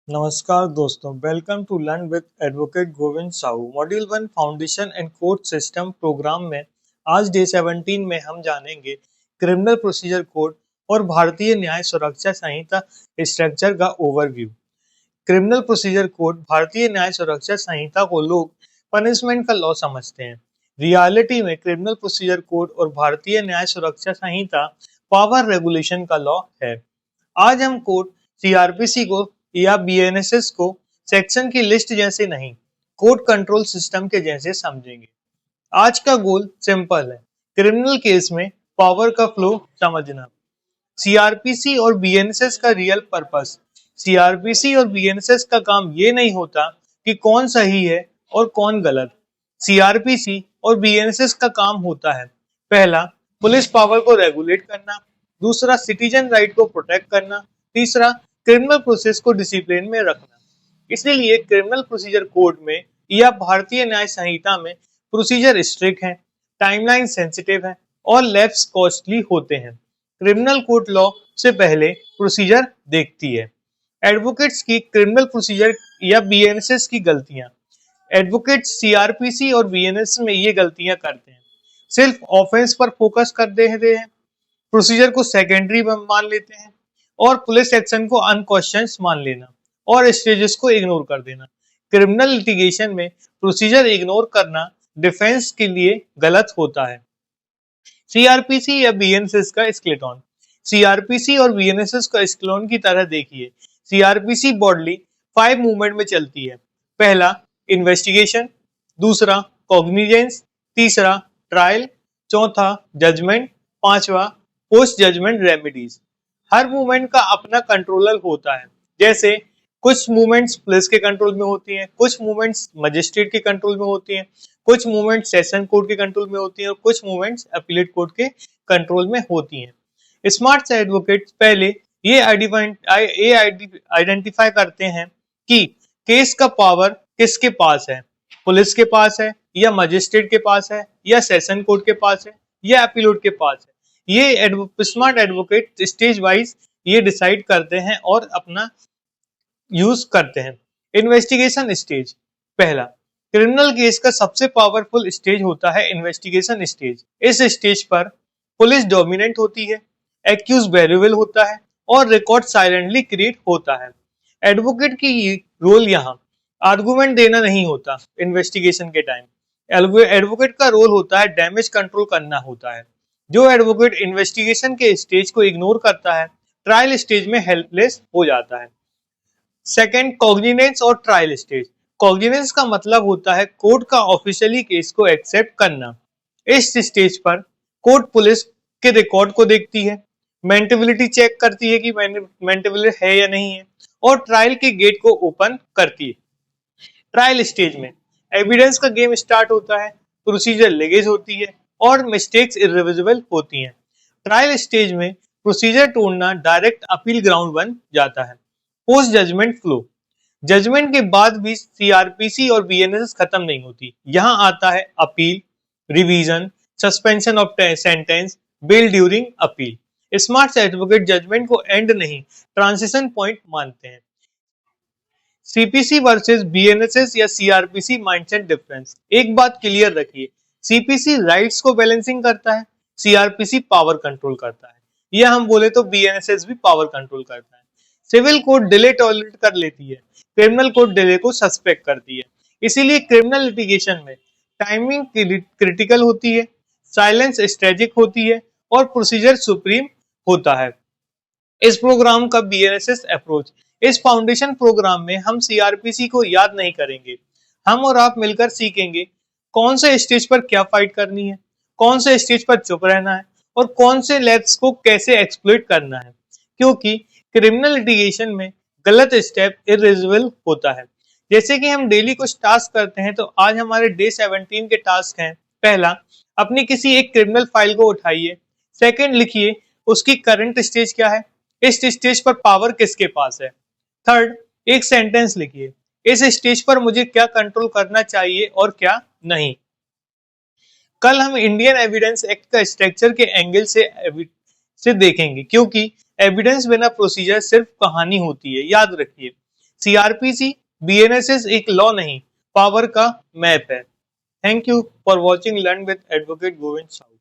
नमस्कार दोस्तों, welcome to learn with advocate Govind Sahu. Module 1 foundation and court system programme में आज डे 17 में हम जानेंगे क्रिमिनल प्रोसीजर कोड और भारतीय न्याय सुरक्षा संहिता स्ट्रक्चर का ओवरव्यू। क्रिमिनल प्रोसीजर कोड भारतीय न्याय सुरक्षा संहिता को लोग पनिशमेंट का लॉ समझते हैं। रियलिटी में क्रिमिनल प्रोसीजर कोड और भारतीय न्याय सुरक्षा संहिता पावर रेगुलेशन का लॉ है। आज हम कोड सीआरपीसी को या बीएनएसएस को सेक्शन की लिस्ट जैसे नहीं, कोड कंट्रोल सिस्टम के जैसे समझेंगे। आज का गोल सिंपल है, क्रिमिनल केस में पावर का फ्लो समझना। सीआरपीसी और बीएनएसएस का रियल पर्पस। सीआरपीसी और बीएनएसएस का काम ये नहीं होता कि कौन सही है और कौन गलत। सीआरपीसी और बीएनएसएस का काम होता है, पहला पुलिस पावर को रेगुलेट करना, दूसरा सिटीजन राइट को प्रोटेक्ट करना, तीसरा क्रिमिनल प्रोसेस को डिसिप्लिन में रखना। इसलिए क्रिमिनल प्रोसीजर कोड में या भारतीय न्याय संहिता में प्रोसीजर स्ट्रिक्ट है, टाइमलाइन सेंसिटिव है और लेफ्स कॉस्टली होते हैं। क्रिमिनल कोर्ट लॉ से पहले प्रोसीजर देखती है। एडवोकेट्स की क्रिमिनल प्रोसीजर या बीएनएसएस की गलतियां। एडवोकेट्स सीआरपीसी और बीएनएस में ये गलतियां करते हैं, सिर्फ ऑफेंस पर फोकस कर देते हैं, प्रोसीजर को सेकेंडरी मान लेते हैं और पुलिस एक्शन को अनक्वेश्चंस मान लेना और स्टेजेस को इग्नोर कर देना। क्रिमिनल लिटिगेशन में प्रोसीजर इग्नोर करना डिफेंस के लिए गलत होता है। सीआरपीसी या बीएनएसएस का स्केलेटन। सीआरपीसी और बीएनएसएस का स्केलेटन की तरह देखिए। सीआरपीसी ब्रॉडली 5 मूवमेंट में चलती है। पहला इन्वेस्टिगेशन, दूसरा कॉग्निजेंस, तीसरा ट्रायल, चौथा जजमेंट, पांचवा पोस्ट जजमेंट रेमेडीज। हर मूवमेंट का अपना कंट्रोलर होता है, जैसे कुछ मूवमेंट्स पुलिस के कंट्रोल में होती हैं, कुछ मूवमेंट्स मजिस्ट्रेट के कंट्रोल में होती हैं, कुछ मूवमेंट्स सेशन कोर्ट के कंट्रोल में होती हैं और कुछ मूवमेंट्स अपीलेट कोर्ट के कंट्रोल में होती हैं। स्मार्ट एडवोकेट पहले ये आइडेंटिफाई करते हैं कि केस का पावर किसके पास है, पुलिस के पास है या मजिस्ट्रेट के पास है या सेशन कोर्ट के पास है या अपीलेट के पास है। ये स्मार्ट एडवोकेट स्टेज वाइज ये डिसाइड करते हैं और अपना यूज करते हैं। Investigation stage. पहला क्रिमिनल केस का सबसे पावरफुल स्टेज होता है इन्वेस्टिगेशन स्टेज। इस स्टेज पर पुलिस डोमिनेंट होती है, एक्यूज वेरिएबल होता है और रिकॉर्ड साइलेंटली क्रिएट होता है। एडवोकेट की रोल यहाँ आर्गुमेंट देना नहीं होता। इन्वेस्टिगेशन के टाइम एडवोकेट का रोल होता है डैमेज कंट्रोल करना होता है। जो एडवोकेट इन्वेस्टिगेशन के स्टेज को इग्नोर करता है, ट्रायल स्टेज में हेल्पलेस हो जाता है। सेकेंड कॉग्निजेंस और ट्रायल स्टेज। कॉग्निजेंस का मतलब होता है कोर्ट का ऑफिशियली केस को एक्सेप्ट करना। इस स्टेज पर कोर्ट पुलिस के रिकॉर्ड को देखती है, मेंटेबिलिटी चेक करती है कि मेंटेबिलिटी है या नहीं है और ट्रायल के गेट को ओपन करती है। ट्रायल स्टेज में एविडेंस का गेम स्टार्ट होता है, प्रोसीजर लीकेज होती है और मिस्टेक्स इरिवर्सिबल होती हैं। ट्रायल स्टेज में प्रोसीजर तोड़ना डायरेक्ट अपील ग्राउंड बन जाता है। Post judgement flow. जजमेंट के बाद भी सीआरपीसी और बीएनएसएस खत्म नहीं होती। यहाँ आता है appeal, revision, suspension of sentence, bail during appeal. Smart advocate judgment को एंड नहीं, ट्रांजिशन पॉइंट मानते हैं। सीपीसी वर्सेस बीएनएसएस या सीआरपीसी माइंडसेट डिफरेंस। एक बात क्लियर रखिए, सीपीसी राइट्स को बैलेंसिंग करता है, सीआरपीसी पावर कंट्रोल करता है, या हम बोले तो बीएनएसएस भी पावर कंट्रोल करता है। सिविल कोर्ट डिले टॉलरेट कर लेती है, क्रिमिनल कोर्ट डिले को सस्पेक्ट करती है। इसीलिए क्रिमिनल लिटिगेशन में टाइमिंग क्रिटिकल होती है, साइलेंस स्ट्रेटेजिक होती है और प्रोसीजर सुप्रीम होता है। इस प्रोग्राम का बीएनएसएस अप्रोच। इस फाउंडेशन प्रोग्राम में हम सीआरपीसी को याद नहीं करेंगे, हम और आप मिलकर सीखेंगे कौन से स्टेज पर क्या फाइट करनी है, कौन से स्टेज पर चुप रहना है और कौन से लैब्स को कैसे एक्सप्लॉइट करना है, क्योंकि क्रिमिनल लिटिगेशन में गलत स्टेप इरिवर्सिबल होता है। जैसे कि हम डेली कुछ टास्क करते हैं, तो आज हमारे डे 17 के टास्क हैं। पहला, अपनी किसी एक क्रिमिनल फाइल को उठाइए। सेकंड, लिखिए उसकी करंट स्टेज क्या है, इस स्टेज पर पावर किसके पास है। थर्ड, एक सेंटेंस लिखिए, इस स्टेज पर मुझे क्या कंट्रोल करना चाहिए और क्या नहीं। कल हम इंडियन एविडेंस एक्ट का स्ट्रक्चर के एंगल से देखेंगे, क्योंकि एविडेंस बिना प्रोसीजर सिर्फ कहानी होती है, याद रखिए। सीआरपीसी, बीएनएसएस एक लॉ नहीं, पावर का मैप है। Thank you for watching learn with advocate Govind Sahu.